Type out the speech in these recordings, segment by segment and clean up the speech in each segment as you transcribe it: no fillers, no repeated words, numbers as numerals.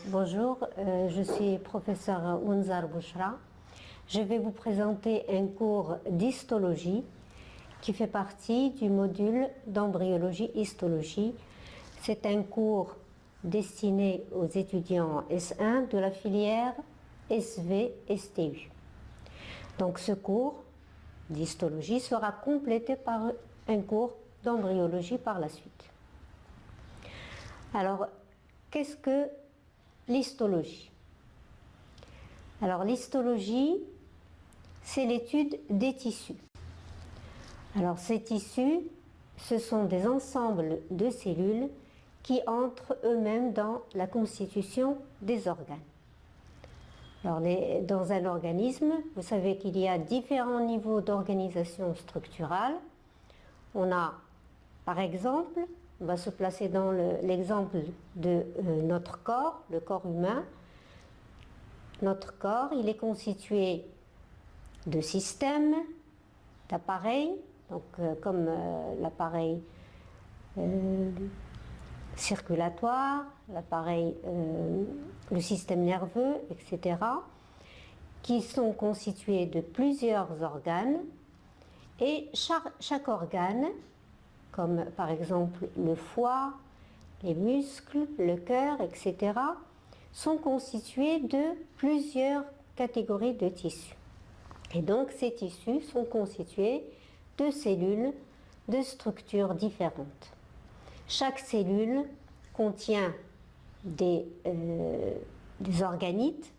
Bonjour, je suis professeur Ounzar Bouchra. Je vais vous présenter un cours d'histologie qui fait partie du module d'embryologie-histologie. C'est un cours destiné aux étudiants S1 de la filière SV-STU. Donc ce cours d'histologie sera complété par un cours d'embryologie par la suite. Alors, qu'est-ce que l'histologie? Alors, l'histologie, c'est l'étude des tissus. Alors, ces tissus, ce sont des ensembles de cellules qui entrent eux-mêmes dans la constitution des organes. Alors, dans un organisme, vous savez qu'il y a différents niveaux d'organisation structurale. On a, par exemple, on va se placer dans l'exemple de notre corps, le corps humain. Notre corps, il est constitué de systèmes, d'appareils, donc comme l'appareil circulatoire, l'appareil, le système nerveux, etc., qui sont constitués de plusieurs organes, et chaque organe, comme par exemple le foie, les muscles, le cœur, etc., sont constitués de plusieurs catégories de tissus. Et donc ces tissus sont constitués de cellules, de structures différentes. Chaque cellule contient des organites,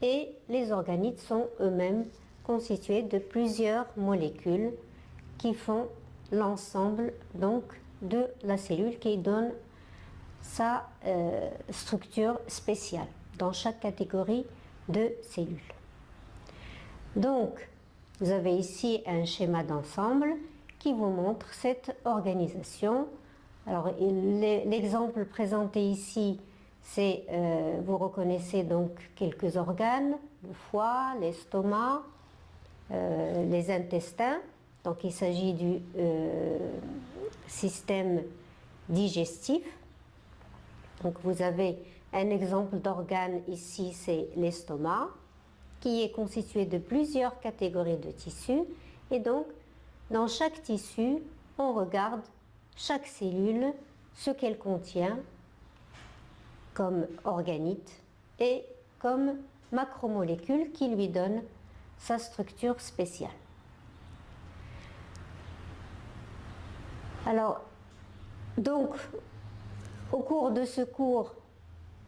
et les organites sont eux-mêmes constitués de plusieurs molécules qui font l'ensemble donc de la cellule, qui donne sa structure spéciale dans chaque catégorie de cellules. Donc, vous avez ici un schéma d'ensemble qui vous montre cette organisation. Alors, l'exemple présenté ici, c'est, vous reconnaissez donc quelques organes, le foie, l'estomac, les intestins. Donc, il s'agit du système digestif. Donc, vous avez un exemple d'organe ici, c'est l'estomac, qui est constitué de plusieurs catégories de tissus. Et donc, dans chaque tissu, on regarde chaque cellule, ce qu'elle contient comme organite et comme macromolécules qui lui donnent sa structure spéciale. Alors, donc, au cours de ce cours,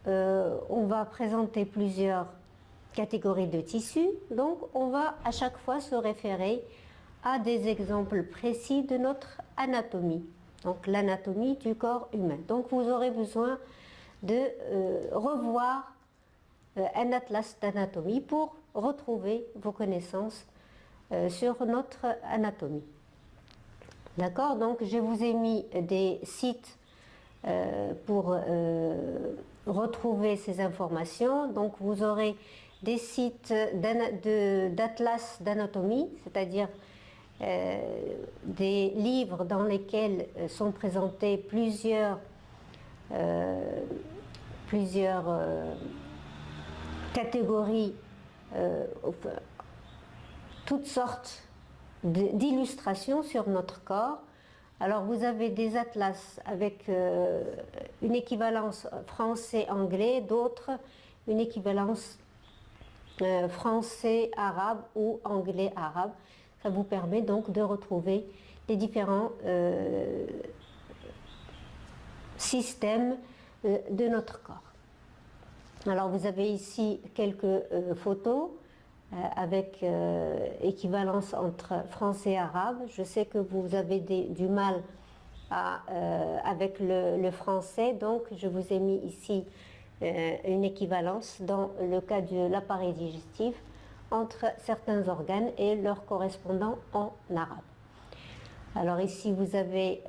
on va présenter plusieurs catégories de tissus. Donc, on va à chaque fois se référer à des exemples précis de notre anatomie. Donc, l'anatomie du corps humain. Donc, vous aurez besoin de revoir un atlas d'anatomie pour retrouver vos connaissances sur notre anatomie. D'accord? Donc, je vous ai mis des sites pour retrouver ces informations. Donc, vous aurez des sites d'atlas d'anatomie, c'est-à-dire des livres dans lesquels sont présentés plusieurs catégories, toutes sortes d'illustrations sur notre corps. Alors, vous avez des atlas avec une équivalence français-anglais, d'autres une équivalence français-arabe ou anglais-arabe. Ça vous permet donc de retrouver les différents systèmes de notre corps. Alors, vous avez ici quelques photos avec équivalence entre français et arabe. Je sais que vous avez du mal avec le français, donc je vous ai mis ici une équivalence dans le cas de l'appareil digestif entre certains organes et leurs correspondants en arabe. Alors ici vous avez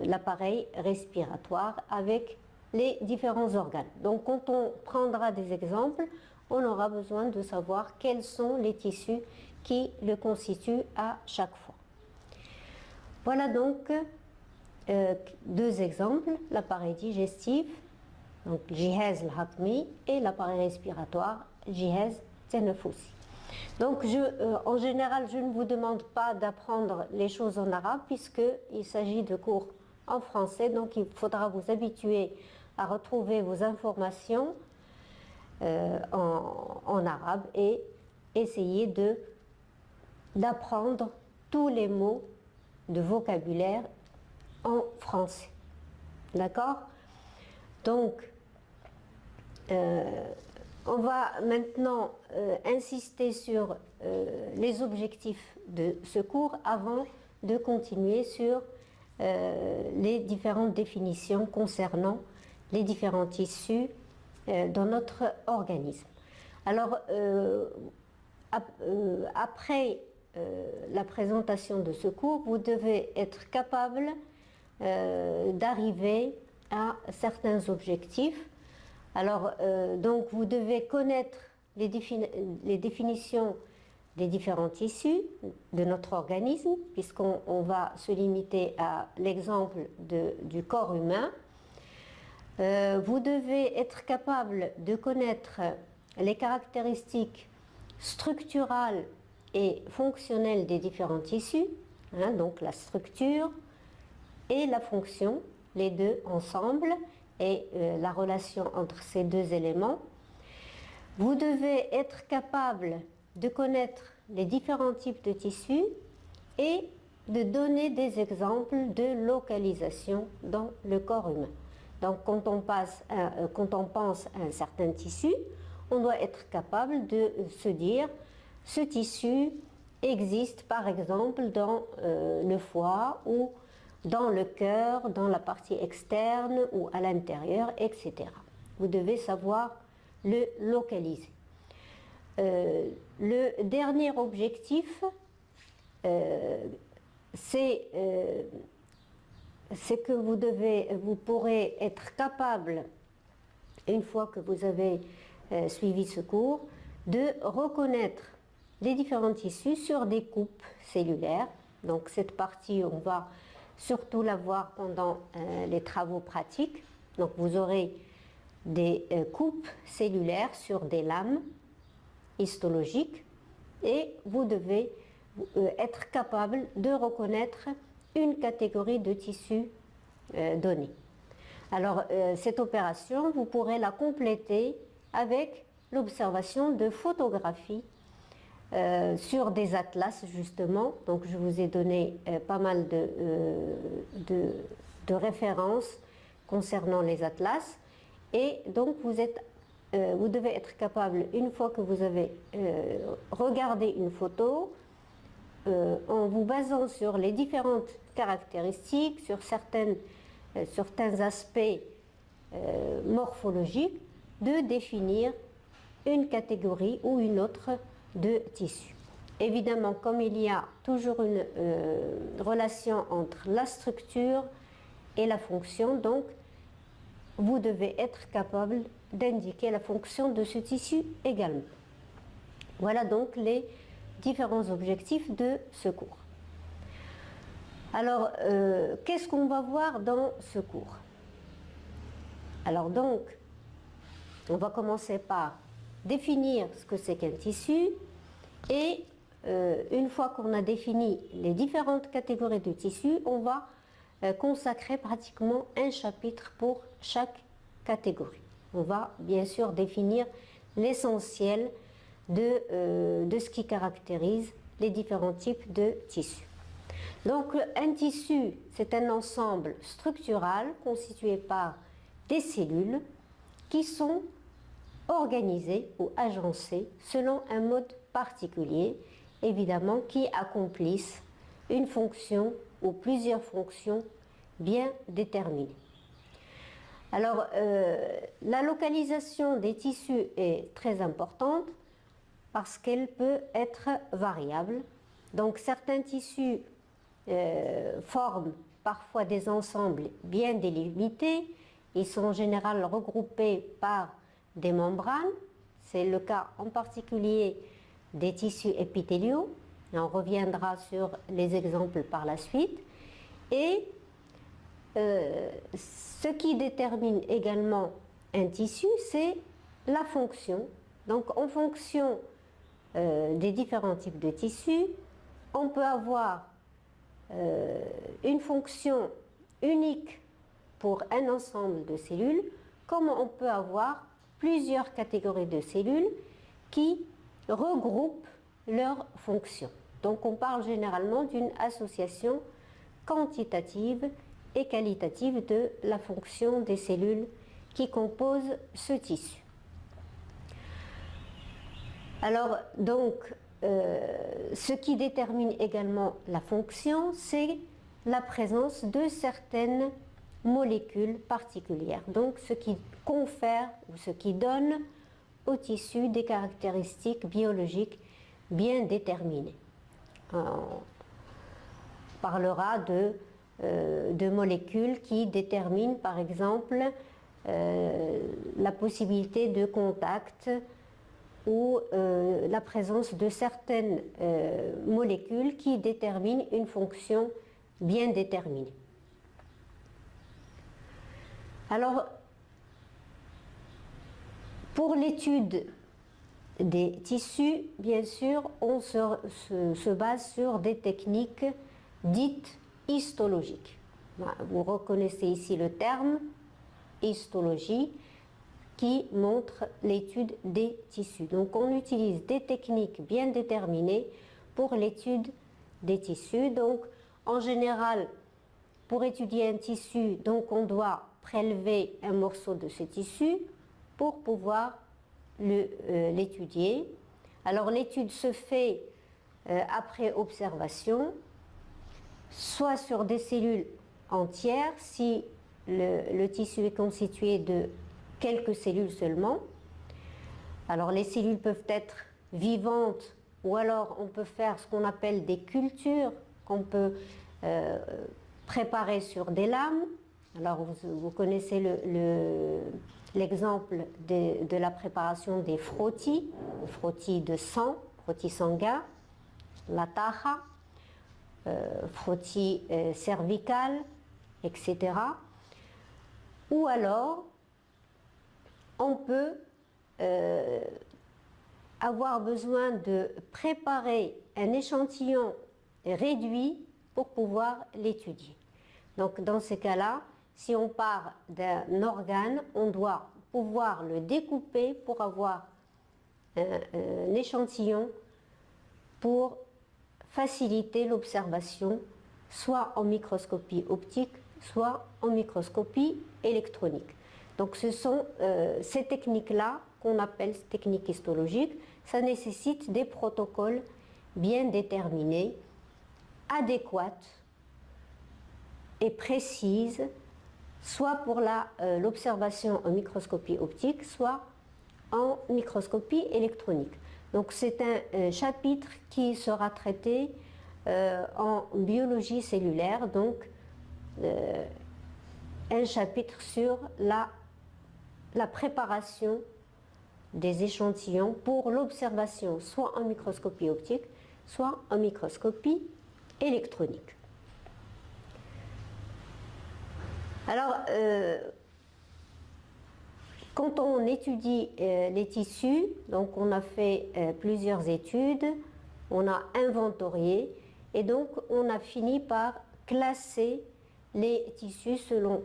l'appareil respiratoire avec les différents organes. Donc quand on prendra des exemples, on aura besoin de savoir quels sont les tissus qui le constituent à chaque fois. Voilà donc deux exemples, l'appareil digestif donc الجهاز الهضمي, et l'appareil respiratoire, الجهاز التنفسي. Donc en général, je ne vous demande pas d'apprendre les choses en arabe puisqu'il s'agit de cours en français, donc il faudra vous habituer à retrouver vos informations en arabe et essayer d'apprendre tous les mots de vocabulaire en français. D'accord? Donc, on va maintenant insister sur les objectifs de ce cours avant de continuer sur les différentes définitions concernant les différents tissus dans notre organisme. Alors, après la présentation de ce cours, vous devez être capable d'arriver à certains objectifs. Alors, donc, vous devez connaître les définitions des différents tissus de notre organisme, puisqu'on va se limiter à l'exemple du corps humain. Vous devez être capable de connaître les caractéristiques structurales et fonctionnelles des différents tissus, hein, donc la structure et la fonction, les deux ensemble, et la relation entre ces deux éléments. Vous devez être capable de connaître les différents types de tissus et de donner des exemples de localisation dans le corps humain. Donc quand on pense à un certain tissu, on doit être capable de se dire ce tissu existe par exemple dans le foie ou dans le cœur, dans la partie externe ou à l'intérieur, etc. Vous devez savoir le localiser. Le dernier objectif, c'est que vous pourrez être capable, une fois que vous avez suivi ce cours, de reconnaître les différents tissus sur des coupes cellulaires. Donc cette partie, on va surtout la voir pendant les travaux pratiques. Donc vous aurez des coupes cellulaires sur des lames histologiques et vous devez être capable de reconnaître une catégorie de tissus donnés. Alors cette opération, vous pourrez la compléter avec l'observation de photographies sur des atlas justement. Donc je vous ai donné pas mal de références concernant les atlas et donc vous devez être capable, une fois que vous avez regardé une photo, en vous basant sur les différentes caractéristiques, sur certains aspects morphologiques, de définir une catégorie ou une autre de tissu. Évidemment, comme il y a toujours une relation entre la structure et la fonction, donc vous devez être capable d'indiquer la fonction de ce tissu également. Voilà donc les différents objectifs de ce cours. Alors, qu'est-ce qu'on va voir dans ce cours? Alors donc, on va commencer par définir ce que c'est qu'un tissu et une fois qu'on a défini les différentes catégories de tissus, on va consacrer pratiquement un chapitre pour chaque catégorie. On va bien sûr définir l'essentiel de ce qui caractérise les différents types de tissus. Donc un tissu, c'est un ensemble structural constitué par des cellules qui sont organisées ou agencées selon un mode particulier, évidemment, qui accomplissent une fonction ou plusieurs fonctions bien déterminées. Alors, la localisation des tissus est très importante parce qu'elle peut être variable. Donc, certains tissus forment parfois des ensembles bien délimités. Ils sont en général regroupés par des membranes. C'est le cas en particulier des tissus épithéliaux. On reviendra sur les exemples par la suite. Et ce qui détermine également un tissu, c'est la fonction. Donc en fonction des différents types de tissus, on peut avoir une fonction unique pour un ensemble de cellules, comme on peut avoir plusieurs catégories de cellules qui regroupent leurs fonctions. Donc on parle généralement d'une association quantitative et qualitative de la fonction des cellules qui composent ce tissu. Alors donc ce qui détermine également la fonction, c'est la présence de certaines molécules particulières, donc ce qui confère ou ce qui donne au tissu des caractéristiques biologiques bien déterminées. On parlera de molécules qui déterminent par exemple la possibilité de contact ou la présence de certaines molécules qui déterminent une fonction bien déterminée. Alors, pour l'étude des tissus, bien sûr, on se base sur des techniques dites histologiques. Vous reconnaissez ici le terme histologie qui montre l'étude des tissus. Donc on utilise des techniques bien déterminées pour l'étude des tissus. Donc en général, pour étudier un tissu, donc on doit prélever un morceau de ce tissu pour pouvoir l'étudier. Alors l'étude se fait après observation, soit sur des cellules entières, si le tissu est constitué de quelques cellules seulement. Alors les cellules peuvent être vivantes ou alors on peut faire ce qu'on appelle des cultures qu'on peut préparer sur des lames. Alors vous connaissez l'exemple de la préparation des frottis, le frottis de sang, frottis sanguin, la taja, frottis cervical, etc. Ou alors on peut avoir besoin de préparer un échantillon réduit pour pouvoir l'étudier. Donc dans ces cas-là, si on part d'un organe, on doit pouvoir le découper pour avoir un échantillon pour faciliter l'observation, soit en microscopie optique, soit en microscopie électronique. Donc ce sont ces techniques-là qu'on appelle techniques histologiques. Ça nécessite des protocoles bien déterminés, adéquates et précises, soit pour l'observation en microscopie optique, soit en microscopie électronique. Donc c'est un chapitre qui sera traité en biologie cellulaire, donc un chapitre sur la préparation des échantillons pour l'observation soit en microscopie optique, soit en microscopie électronique. Alors, quand on étudie les tissus, donc on a fait plusieurs études, on a inventorié et donc on a fini par classer les tissus selon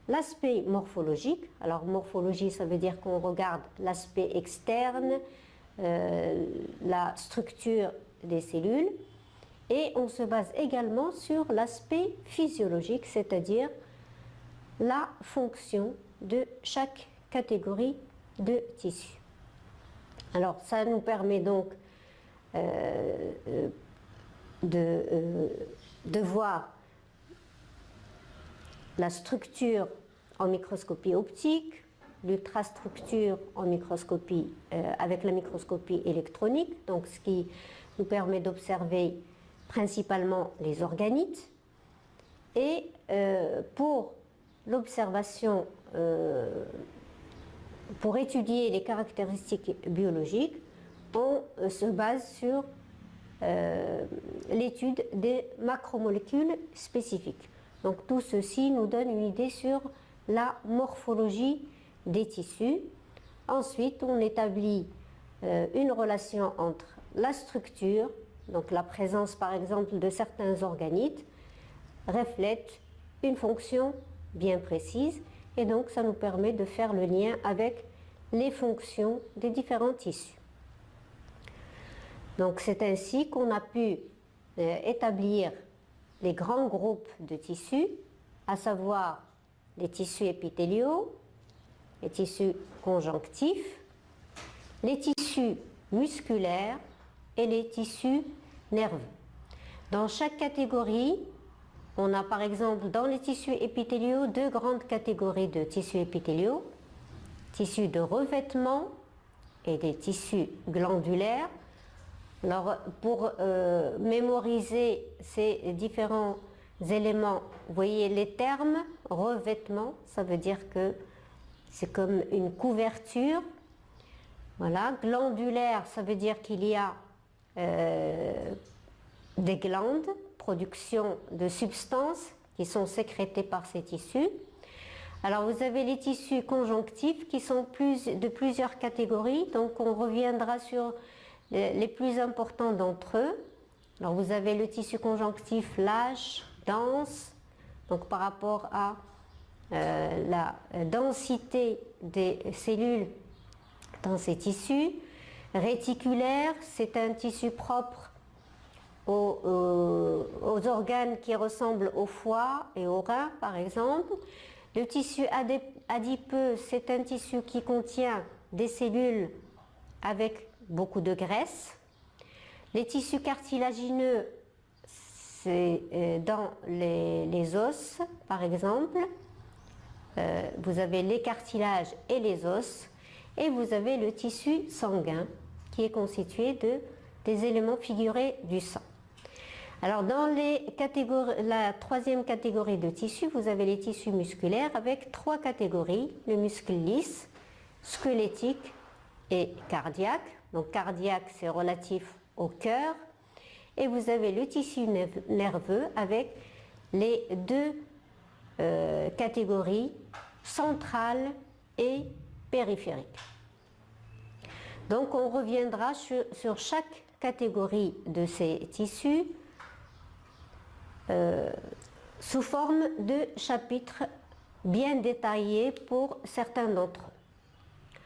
l'aspect morphologique. Alors morphologie, ça veut dire qu'on regarde l'aspect externe, la structure des cellules, et on se base également sur l'aspect physiologique, c'est-à-dire la fonction de chaque catégorie de tissu. Alors ça nous permet donc de voir la structure en microscopie optique, l'ultrastructure en microscopie avec la microscopie électronique, donc ce qui nous permet d'observer principalement les organites. Et pour l'observation, pour étudier les caractéristiques biologiques, on se base sur l'étude des macromolécules spécifiques. Donc tout ceci nous donne une idée sur la morphologie des tissus. Ensuite, on établit une relation entre la structure, donc la présence par exemple de certains organites, reflète une fonction bien précise, et donc ça nous permet de faire le lien avec les fonctions des différents tissus. Donc c'est ainsi qu'on a pu établir les grands groupes de tissus, à savoir les tissus épithéliaux, les tissus conjonctifs, les tissus musculaires et les tissus nerveux. Dans chaque catégorie, on a par exemple dans les tissus épithéliaux deux grandes catégories de tissus épithéliaux, tissus de revêtement et des tissus glandulaires. Alors pour mémoriser ces différents éléments, vous voyez les termes. Revêtement, ça veut dire que c'est comme une couverture. Voilà. Glandulaire, ça veut dire qu'il y a des glandes, production de substances qui sont sécrétées par ces tissus. Alors vous avez les tissus conjonctifs qui sont de plusieurs catégories, donc on reviendra sur les plus importants d'entre eux. Alors vous avez le tissu conjonctif lâche, dense, donc par rapport à la densité des cellules dans ces tissus. Réticulaire, c'est un tissu propre aux organes qui ressemblent au foie et aux reins par exemple. Le tissu adipeux, c'est un tissu qui contient des cellules avec beaucoup de graisse. Les tissus cartilagineux, c'est dans les os par exemple. Vous avez les cartilages et les os, et vous avez le tissu sanguin qui est constitué des éléments figurés du sang. Alors dans la troisième catégorie de tissus, vous avez les tissus musculaires avec trois catégories, le muscle lisse, squelettique et cardiaque. Donc cardiaque, c'est relatif au cœur, et vous avez le tissu nerveux avec les deux catégories centrale et périphérique. Donc on reviendra sur chaque catégorie de ces tissus sous forme de chapitres bien détaillés pour certains d'entre eux.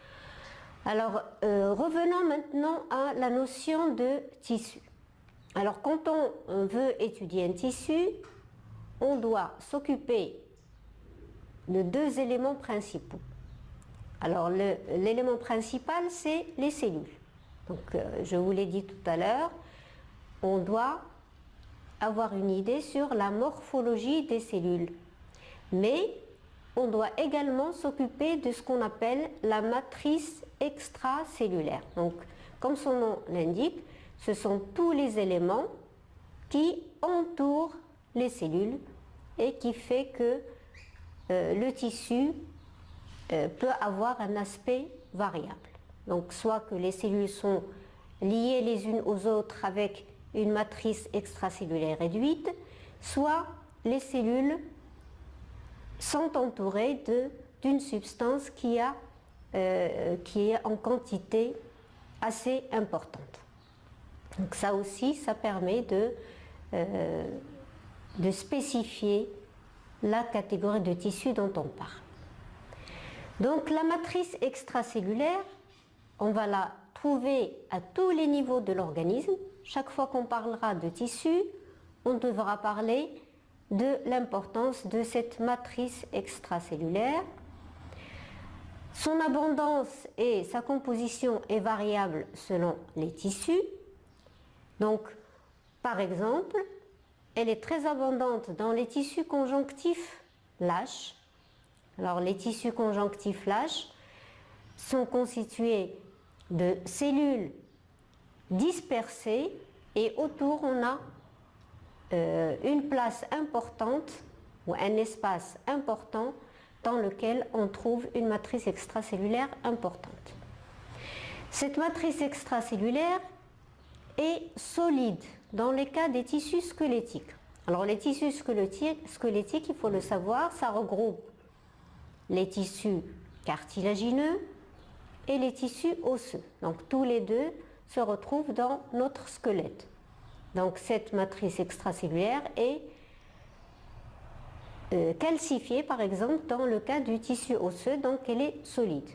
Alors revenons maintenant à la notion de tissu. Alors quand on veut étudier un tissu, on doit s'occuper de deux éléments principaux. Alors l'élément principal, c'est les cellules. Donc je vous l'ai dit tout à l'heure, on doit avoir une idée sur la morphologie des cellules. Mais on doit également s'occuper de ce qu'on appelle la matrice extracellulaire. Donc comme son nom l'indique, ce sont tous les éléments qui entourent les cellules et qui fait que le tissu peut avoir un aspect variable. Donc soit que les cellules sont liées les unes aux autres avec une matrice extracellulaire réduite, soit les cellules sont entourées d'une substance qui est en quantité assez importante. Donc ça aussi, ça permet de spécifier la catégorie de tissu dont on parle. Donc la matrice extracellulaire, on va la trouver à tous les niveaux de l'organisme. Chaque fois qu'on parlera de tissu, on devra parler de l'importance de cette matrice extracellulaire. Son abondance et sa composition est variable selon les tissus. Donc, par exemple, elle est très abondante dans les tissus conjonctifs lâches. Alors, les tissus conjonctifs lâches sont constitués de cellules dispersées et autour, on a une place importante ou un espace important dans lequel on trouve une matrice extracellulaire importante. Cette matrice extracellulaire est solide dans les cas des tissus squelettiques. Alors les tissus squelettiques, il faut le savoir, ça regroupe les tissus cartilagineux et les tissus osseux. Donc tous les deux se retrouvent dans notre squelette. Donc cette matrice extracellulaire est calcifiée par exemple dans le cas du tissu osseux, donc elle est solide.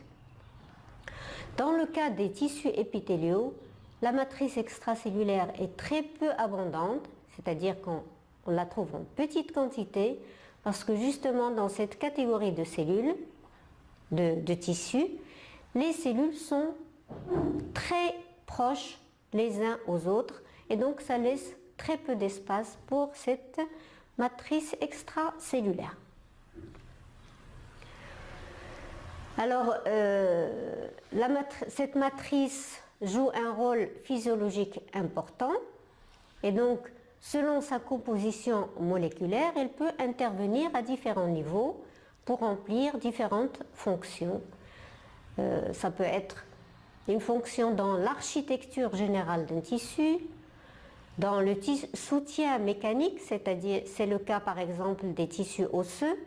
Dans le cas des tissus épithéliaux, la matrice extracellulaire est très peu abondante, c'est-à-dire qu'on la trouve en petite quantité, parce que justement dans cette catégorie de cellules, de tissus, les cellules sont très proches les uns aux autres et donc ça laisse très peu d'espace pour cette matrice extracellulaire. Alors, cette matrice joue un rôle physiologique important et donc, selon sa composition moléculaire, elle peut intervenir à différents niveaux pour remplir différentes fonctions. Ça peut être une fonction dans l'architecture générale d'un tissu, dans le soutien mécanique, c'est-à-dire c'est le cas par exemple des tissus osseux.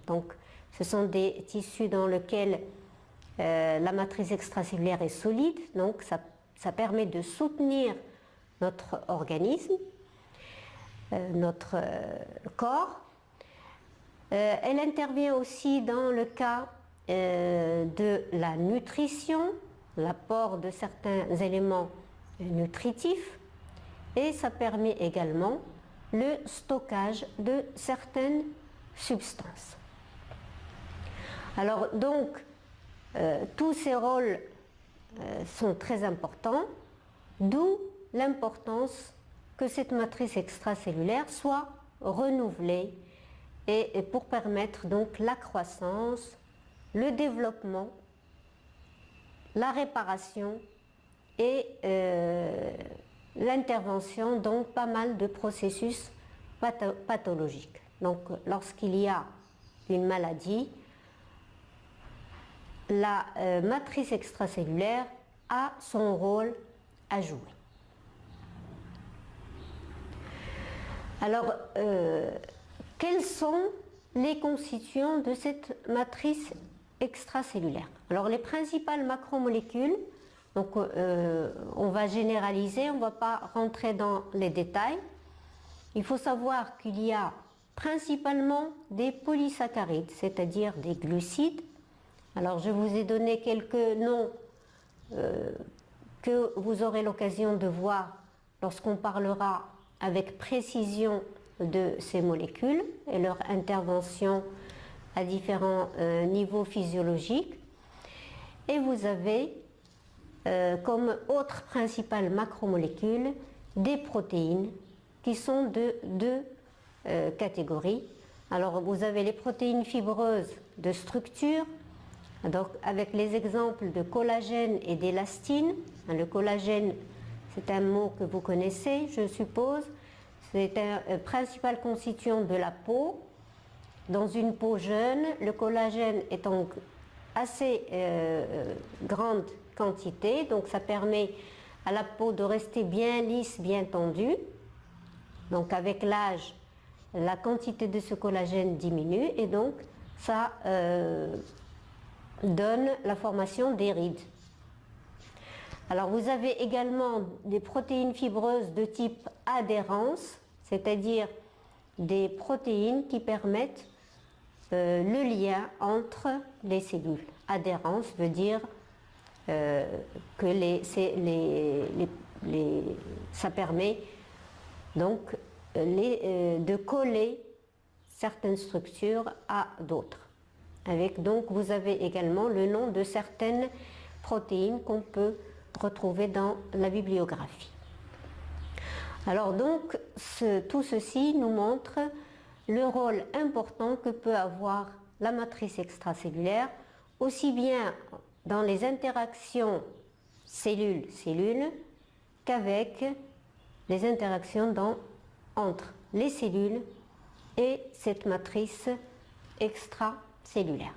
Donc ce sont des tissus dans lesquels la matrice extracellulaire est solide, donc ça permet de soutenir notre organisme, notre corps. Elle intervient aussi dans le cas de la nutrition, l'apport de certains éléments nutritifs, et ça permet également le stockage de certaines substances. Alors donc, tous ces rôles sont très importants, d'où l'importance que cette matrice extracellulaire soit renouvelée et pour permettre donc la croissance, le développement, la réparation et l'intervention dans pas mal de processus pathologiques. Donc lorsqu'il y a une maladie, la matrice extracellulaire a son rôle à jouer. Alors, quels sont les constituants de cette matrice extracellulaire? Alors, les principales macromolécules, donc on va généraliser, on ne va pas rentrer dans les détails. Il faut savoir qu'il y a principalement des polysaccharides, c'est-à-dire des glucides. Alors, je vous ai donné quelques noms que vous aurez l'occasion de voir lorsqu'on parlera avec précision de ces molécules et leur intervention à différents niveaux physiologiques. Et vous avez comme autre principale macromolécule des protéines qui sont de deux catégories. Alors vous avez les protéines fibreuses de structure, donc avec les exemples de collagène et d'élastine. Le collagène, c'est un mot que vous connaissez, je suppose. C'est un principal constituant de la peau. Dans une peau jeune, le collagène est en assez grande quantité, donc ça permet à la peau de rester bien lisse, bien tendue. Donc avec l'âge, la quantité de ce collagène diminue et donc ça donne la formation des rides. Alors vous avez également des protéines fibreuses de type adhérence, c'est-à-dire des protéines qui permettent le lien entre les cellules. Adhérence veut dire que ça permet donc de coller certaines structures à d'autres. Donc vous avez également le nom de certaines protéines qu'on peut retrouver dans la bibliographie. Alors donc tout ceci nous montre le rôle important que peut avoir la matrice extracellulaire, aussi bien dans les interactions cellule-cellule qu'avec les interactions entre les cellules et cette matrice extracellulaire.